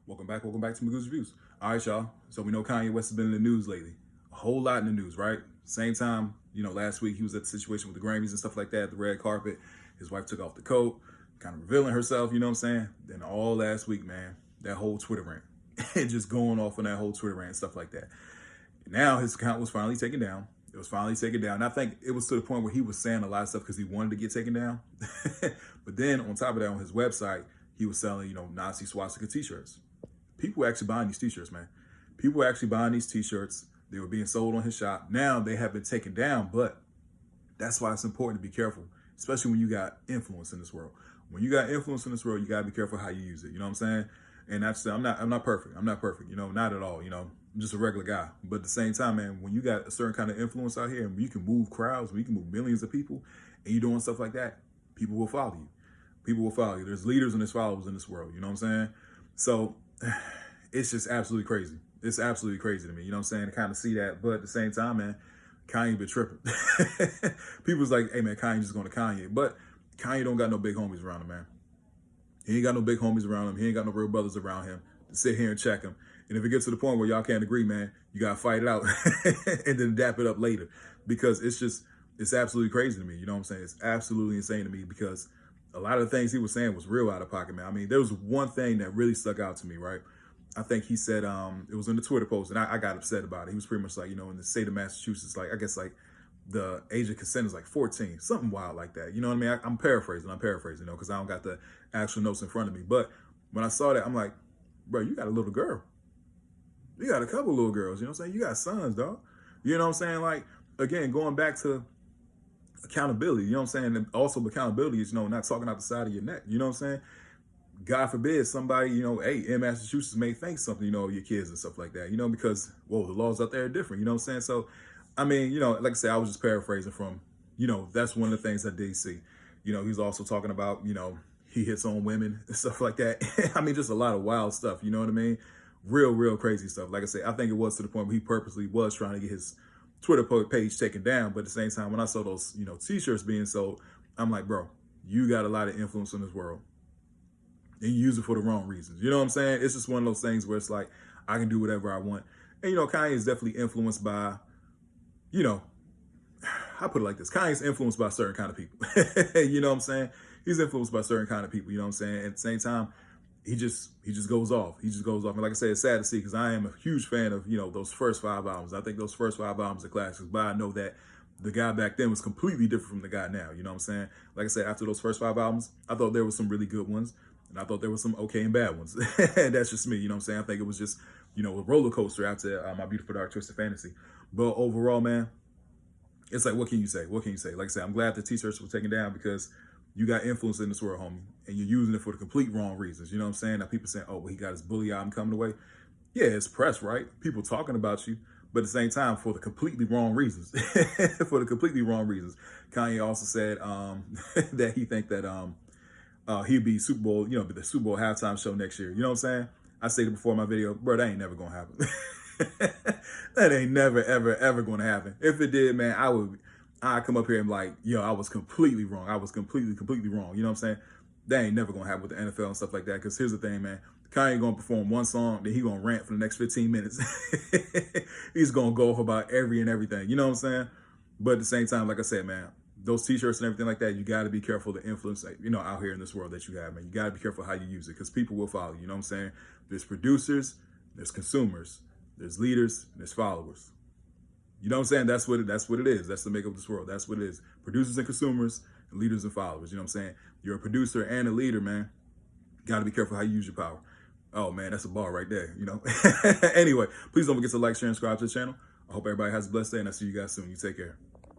Welcome back to Magoo's Reviews. All right, y'all. So we know Kanye West has been in the news lately. A whole lot in the news, right? Same time, last week he was at the situation with the Grammys and stuff like that, the red carpet. His wife took off the coat, kind of revealing herself, you know what I'm saying? Then all last week, man, that whole Twitter rant. Just going off on that whole Twitter rant and stuff like that. Now his account was finally taken down. It was finally taken down. And I think it was to the point where he was saying a lot of stuff because he wanted to get taken down. But then on top of that, on his website, he was selling, Nazi swastika t-shirts. People were actually buying these t-shirts, man. People were actually buying these t-shirts. They were being sold on his shop. Now they have been taken down, but that's why it's important to be careful, especially when you got influence in this world. When you got influence in this world, you gotta be careful how you use it. You know what I'm saying? And I'm not perfect. I'm not perfect. Not at all. I'm just a regular guy. But at the same time, man, when you got a certain kind of influence out here, and you can move crowds, when you can move millions of people, and you're doing stuff like that, people will follow you. People will follow you. There's leaders and there's followers in this world. You know what I'm saying? So it's just absolutely crazy. It's absolutely crazy to me. You know what I'm saying? To kind of see that. But at the same time, man, Kanye been tripping. People's like, hey, man, Kanye just going to Kanye. But Kanye don't got no big homies around him, man. He ain't got no big homies around him. He ain't got no real brothers around him to sit here and check him. And if it gets to the point where y'all can't agree, man, you got to fight it out and then dap it up later. Because it's absolutely crazy to me. You know what I'm saying? It's absolutely insane to me because a lot of the things he was saying was real out of pocket, man. I mean, there was one thing that really stuck out to me, right? I think he said, it was in the Twitter post, and I got upset about it. He was pretty much like, in the state of Massachusetts, like, I guess, like, the age of consent is like 14, something wild like that. You know what I mean? I'm paraphrasing, because I don't got the actual notes in front of me. But when I saw that, I'm like, bro, you got a little girl. You got a couple little girls, you know what I'm saying? You got sons, dog. You know what I'm saying? Like, again, going back to accountability, you know what I'm saying? And also accountability is, not talking out the side of your neck, you know what I'm saying? God forbid somebody, hey, in Massachusetts may think something, of your kids and stuff like that, because, whoa, the laws out there are different, you know what I'm saying? So, I mean, like I said, I was just paraphrasing from, that's one of the things I did see. He's also talking about, he hits on women and stuff like that. I mean, just a lot of wild stuff, you know what I mean? Real crazy stuff. Like I said, I think it was to the point where he purposely was trying to get his Twitter page taken down. But at the same time, when I saw those, t-shirts being sold, I'm like, bro, you got a lot of influence in this world. And you use it for the wrong reasons. You know what I'm saying? It's just one of those things where it's like, I can do whatever I want. And, Kanye is definitely influenced by, I put it like this. Kanye's influenced by certain kind of people. You know what I'm saying? He's influenced by certain kind of people. You know what I'm saying? At the same time, he just goes off. He just goes off. And like I said, it's sad to see because I am a huge fan of, those first 5 albums. I think those first 5 albums are classics. But I know that the guy back then was completely different from the guy now. You know what I'm saying? Like I said, after those first 5 albums, I thought there was some really good ones. And I thought there was some okay and bad ones. And that's just me. You know what I'm saying? I think it was just, a roller coaster after My Beautiful Dark Twisted Fantasy. But overall, man, it's like, what can you say? What can you say? Like I said, I'm glad the t-shirts were taken down because you got influence in this world, homie, and you're using it for the complete wrong reasons. You know what I'm saying? Now people saying, oh, well, he got his bully album coming away. Yeah, it's press, right? People talking about you, but at the same time, for the completely wrong reasons. For the completely wrong reasons. Kanye also said that he think that he'd be Super Bowl, the Super Bowl halftime show next year. You know what I'm saying? I stated before in my video, bro, that ain't never gonna happen. That ain't never, ever gonna happen. If it did, man, I'd come up here and be like, yo, I was completely wrong. I was completely wrong. You know what I'm saying? That ain't never gonna happen with the NFL and stuff like that. Because here's the thing, man. Kanye gonna perform one song, then he gonna rant for the next 15 minutes. He's gonna go off about everything. You know what I'm saying? But at the same time, like I said, man, those t-shirts and everything like that, you got to be careful the influence, out here in this world that you have, man. You got to be careful how you use it because people will follow you. You know what I'm saying? There's producers, there's consumers, there's leaders, and there's followers. You know what I'm saying? That's what it is. That's the makeup of this world. That's what it is. Producers and consumers, and leaders and followers. You know what I'm saying? You're a producer and a leader, man. You got to be careful how you use your power. Oh, man, that's a bar right there, Anyway, please don't forget to like, share, and subscribe to the channel. I hope everybody has a blessed day, and I'll see you guys soon. You take care.